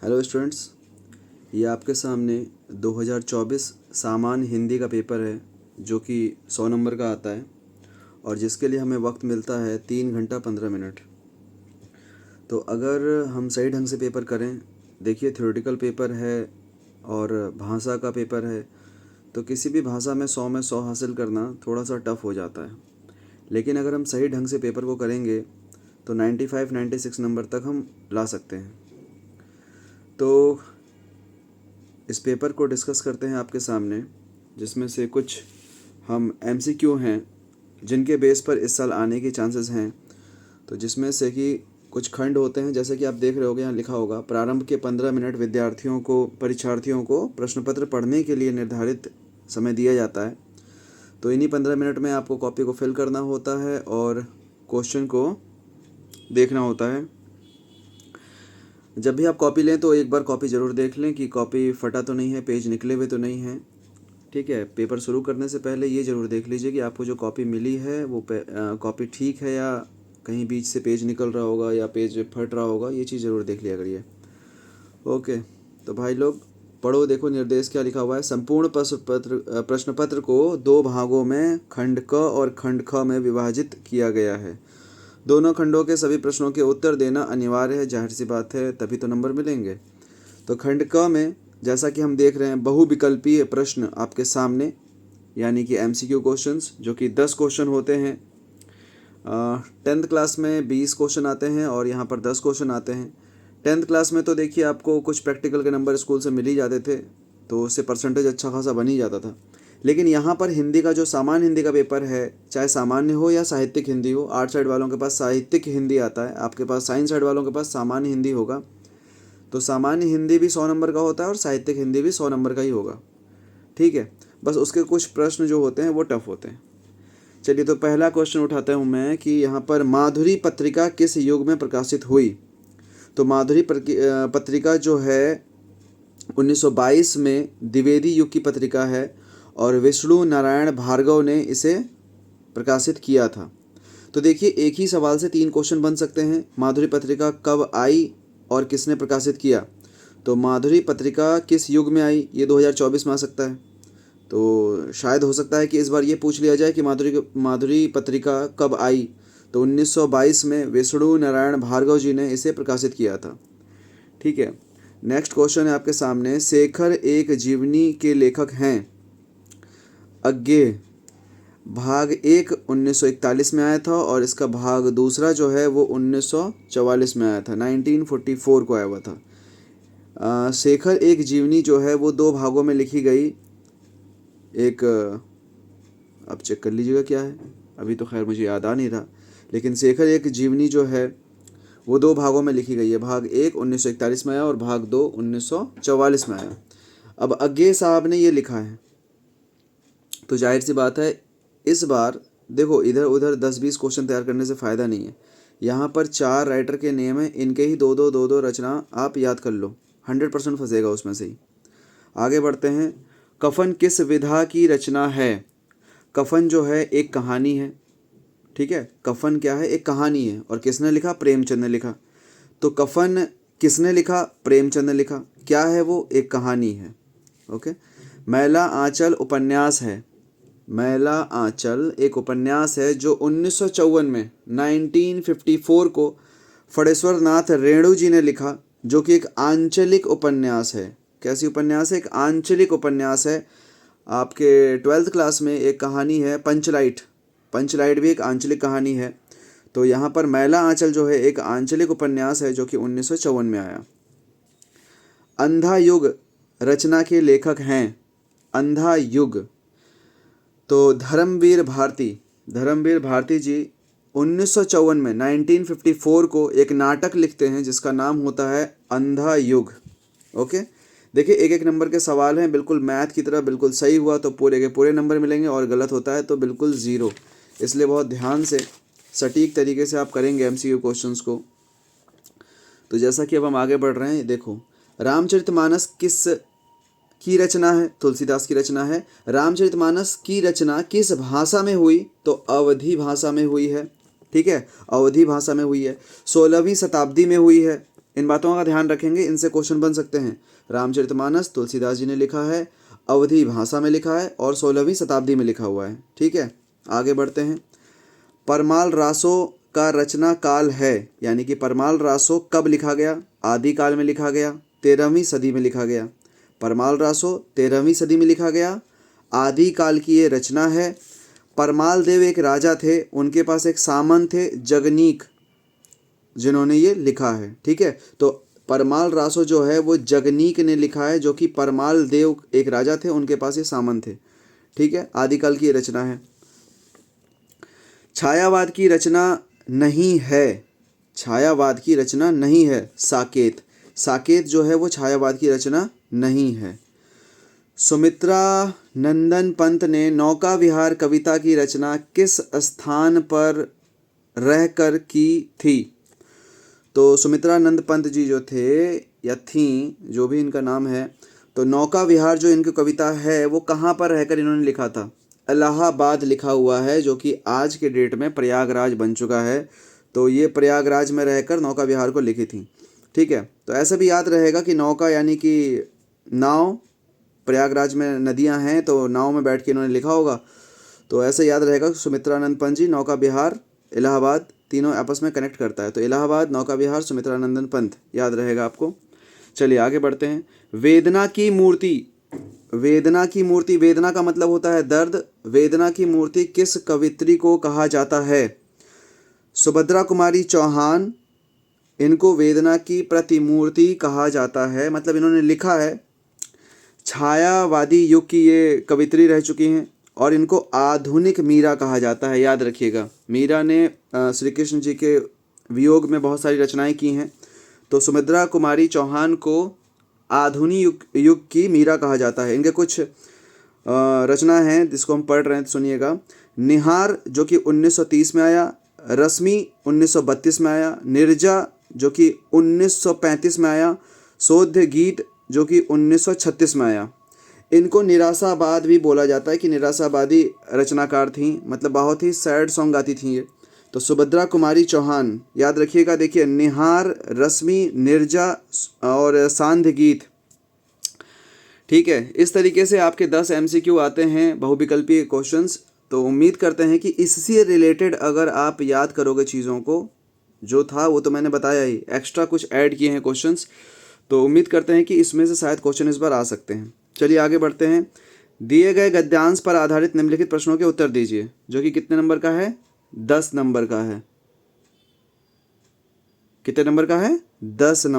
Hello students, ये आपके सामने 2024 सामान्य हिंदी का पेपर है जो कि 100 नंबर का आता है और जिसके लिए हमें वक्त मिलता है 3 घंटा 15 मिनट। तो अगर हम सही ढंग से पेपर करें, देखिए थ्योरेटिकल पेपर है और भाषा का पेपर है, तो किसी भी भाषा में 100 में 100 हासिल करना थोड़ा सा टफ हो जाता है। लेकिन अगर हम सही ढंग से पेपर को करेंगे तो 95-96 नंबर तक हम ला सकते हैं। तो इस पेपर को डिस्कस करते हैं आपके सामने, जिसमें से कुछ हम एमसीक्यू हैं जिनके बेस पर इस साल आने के चांसेस हैं। तो जिसमें से कि कुछ खंड होते हैं, जैसे कि आप देख रहे होगे यहाँ लिखा होगा, प्रारंभ के 15 मिनट परीक्षार्थियों को प्रश्न पत्र पढ़ने के लिए निर्धारित समय दिया जाता है। तो इन्हीं 15 मिनट में आपको कॉपी को फिल करना होता है और क्वेश्चन को देखना होता है। जब भी आप कॉपी लें तो एक बार कॉपी ज़रूर देख लें कि कॉपी फटा तो नहीं है, पेज निकले हुए तो नहीं हैं। ठीक है, पेपर शुरू करने से पहले ये ज़रूर देख लीजिए कि आपको जो कॉपी मिली है वो कॉपी ठीक है या कहीं बीच से पेज निकल रहा होगा या पेज फट रहा होगा, ये चीज़ ज़रूर देख लिया करिए। ओके, तो भाई लोग पढ़ो, देखो निर्देश क्या लिखा हुआ है। संपूर्ण प्रश्न पत्र को 2 भागों में खंड क और खंड ख में विभाजित किया गया है। दोनों खंडों के सभी प्रश्नों के उत्तर देना अनिवार्य है, जाहिर सी बात है, तभी तो नंबर मिलेंगे। तो खंड क में जैसा कि हम देख रहे हैं, बहुविकल्पीय प्रश्न आपके सामने, यानी कि एमसीक्यू क्वेश्चंस, जो कि 10 क्वेश्चन होते हैं। 10th क्लास में 20 क्वेश्चन आते हैं और यहाँ पर 10 क्वेश्चन आते हैं। 10th क्लास में तो देखिए आपको कुछ प्रैक्टिकल के नंबर स्कूल से मिल ही जाते थे, तो उससे परसेंटेज अच्छा खासा बन ही जाता था। लेकिन यहाँ पर हिंदी का जो सामान्य हिंदी का पेपर है, चाहे सामान्य हो या साहित्यिक हिंदी हो, आर्ट साइड वालों के पास साहित्यिक हिंदी आता है, आपके पास साइंस साइड वालों के पास सामान्य हिंदी होगा। तो सामान्य हिंदी भी 100 नंबर का होता है और साहित्यिक हिंदी भी 100 नंबर का ही होगा। ठीक है, बस उसके कुछ प्रश्न जो होते हैं वो टफ होते हैं। चलिए, तो पहला क्वेश्चन उठाता हूँ मैं कि यहाँ पर माधुरी पत्रिका किस युग में प्रकाशित हुई। तो माधुरी पत्रिका जो है 1922 में द्विवेदी युग की पत्रिका है और विष्णु नारायण भार्गव ने इसे प्रकाशित किया था। तो देखिए, एक ही सवाल से 3 क्वेश्चन बन सकते हैं। माधुरी पत्रिका कब आई और किसने प्रकाशित किया। तो माधुरी पत्रिका किस युग में आई, ये 2024 में आ सकता है। तो शायद हो सकता है कि इस बार ये पूछ लिया जाए कि माधुरी पत्रिका कब आई। तो 1922 में विष्णु नारायण भार्गव जी ने इसे प्रकाशित किया था। ठीक है, नेक्स्ट क्वेश्चन है आपके सामने। शेखर एक जीवनी के लेखक हैं। अज्ञे भाग 1 1941 में आया था और इसका भाग दूसरा जो है वो 1944 में आया था, 1944 को आया हुआ था। शेखर एक जीवनी जो है वो 2 भागों में लिखी गई। एक अब चेक कर लीजिएगा क्या है, अभी तो खैर मुझे याद आ नहीं रहा, लेकिन शेखर एक जीवनी जो है वो 2 भागों में लिखी गई है। भाग 1 1941 में आया और भाग 2 1944 में आया। अब अज्ञे साहब ने ये लिखा है, तो जाहिर सी बात है इस बार देखो इधर उधर 10-20 क्वेश्चन तैयार करने से फ़ायदा नहीं है। यहाँ पर 4 राइटर के नेम हैं, इनके ही 2-2 रचना आप याद कर लो, 100% फंसेगा उसमें से ही। आगे बढ़ते हैं। कफन किस विधा की रचना है। कफन जो है एक कहानी है। ठीक है, कफन क्या है, एक कहानी है और किसने लिखा, प्रेमचंद ने लिखा। तो कफन किसने लिखा, प्रेमचंद ने लिखा। क्या है वो, एक कहानी है। ओके, मैला आंचल उपन्यास है। मैला आंचल एक उपन्यास है जो 1954 में 1954 को फणेश्वर नाथ रेणु जी ने लिखा, जो कि एक आंचलिक उपन्यास है। कैसी उपन्यास है, एक आंचलिक उपन्यास है। आपके 12th क्लास में एक कहानी है पंचलाइट, पंचलाइट भी एक आंचलिक कहानी है। तो यहाँ पर मैला आंचल जो है एक आंचलिक उपन्यास है जो कि 1954 में आया। अंधा युग रचना के लेखक हैं। अंधा युग, तो धर्मवीर भारती जी 1954 में 1954 को एक नाटक लिखते हैं जिसका नाम होता है अंधा युग। ओके, देखिए एक एक नंबर के सवाल हैं, बिल्कुल मैथ की तरह। बिल्कुल सही हुआ तो पूरे के पूरे नंबर मिलेंगे और गलत होता है तो बिल्कुल 0। इसलिए बहुत ध्यान से सटीक तरीके से आप करेंगे एमसीक्यू क्वेश्चंस को। तो जैसा कि अब हम आगे बढ़ रहे हैं, देखो रामचरितमानस किस की रचना है, तुलसीदास की रचना है। रामचरितमानस की रचना किस भाषा में हुई, तो अवधी भाषा में हुई है। ठीक है, अवधी भाषा में हुई है। 16वीं शताब्दी में हुई है। इन बातों का ध्यान रखेंगे, इनसे क्वेश्चन बन सकते हैं। रामचरितमानस तुलसीदास जी ने लिखा है, अवधी भाषा में लिखा है और 16वीं शताब्दी में लिखा हुआ है। ठीक है, आगे बढ़ते हैं। परमाल रासो का रचना काल है, यानी कि परमाल रासो कब लिखा गया? आदि काल में लिखा गया, 13वीं सदी में लिखा गया। परमाल रासो 13वीं सदी में लिखा गया, आदि काल की ये रचना है। परमाल देव एक राजा थे, उनके पास एक सामंत थे जगनीक, जिन्होंने ये लिखा है। ठीक है, तो परमाल रासो जो है वो जगनीक ने लिखा है, जो कि परमाल देव एक राजा थे, उनके पास ये सामंत थे। ठीक है, आदिकाल की रचना है। छायावाद की रचना नहीं है, छायावाद की रचना नहीं है साकेत, साकेत जो है वो छायावाद की रचना नहीं है। सुमित्रा नंदन पंत ने नौका विहार कविता की रचना किस स्थान पर रहकर की थी? तो सुमित्रानंद पंत जी जो थे या थीं, जो भी इनका नाम है, तो नौका विहार जो इनकी कविता है वो कहाँ पर रहकर इन्होंने लिखा था? इलाहाबाद लिखा हुआ है, जो कि आज के डेट में प्रयागराज बन चुका है। तो ये प्रयागराज में रहकर नौका विहार को लिखी थी। ठीक है, तो ऐसा भी याद रहेगा कि नौका यानी कि नाव, प्रयागराज में नदियां हैं तो नाव में बैठ के इन्होंने लिखा होगा। तो ऐसे याद रहेगा, सुमित्रानंद पंत जी, नौका विहार, इलाहाबाद, तीनों आपस में कनेक्ट करता है। तो इलाहाबाद, नौका विहार, सुमित्रानंदन पंत, याद रहेगा आपको। चलिए आगे बढ़ते हैं। वेदना की मूर्ति, वेदना की मूर्ति, वेदना का मतलब होता है दर्द। वेदना की मूर्ति किस कवित्री को कहा जाता है? सुभद्रा कुमारी चौहान, इनको वेदना की प्रतिमूर्ति कहा जाता है। मतलब इन्होंने लिखा है, छायावादी युग की ये कवित्री रह चुकी हैं और इनको आधुनिक मीरा कहा जाता है। याद रखिएगा, मीरा ने श्री कृष्ण जी के वियोग में बहुत सारी रचनाएं की हैं। तो सुभद्रा कुमारी चौहान को आधुनिक युग की मीरा कहा जाता है। इनके कुछ रचना हैं जिसको हम पढ़ रहे हैं, सुनिएगा। निहार जो कि 1930 में आया, रश्मि 1932 में आया, निर्जा जो कि 1935 में आया, शोध्य गीत जो कि 1936 में आया। इनको निराशावाद भी बोला जाता है कि निराशावादी रचनाकार थीं, मतलब बहुत ही सैड सॉन्ग गाती थीं ये। तो सुभद्रा कुमारी चौहान, याद रखिएगा। देखिए, निहार, रश्मि, निर्जा और सांध्य गीत। ठीक है, इस तरीके से आपके 10 MCQ आते हैं, बहुविकल्पीय क्वेश्चंस। तो उम्मीद करते हैं कि इससे रिलेटेड अगर आप याद करोगे चीज़ों को, जो था वो तो मैंने बताया ही, एक्स्ट्रा कुछ ऐड किए हैं क्वेश्चंस, तो उम्मीद करते हैं कि इसमें से शायद क्वेश्चन इस बार आ सकते हैं। चलिए आगे बढ़ते हैं। दिए गए गद्यांश पर आधारित निम्नलिखित प्रश्नों के उत्तर दीजिए, जो कि कितने नंबर का है? 10 नंबर का है। कितने नंबर का है? 10 नंबर।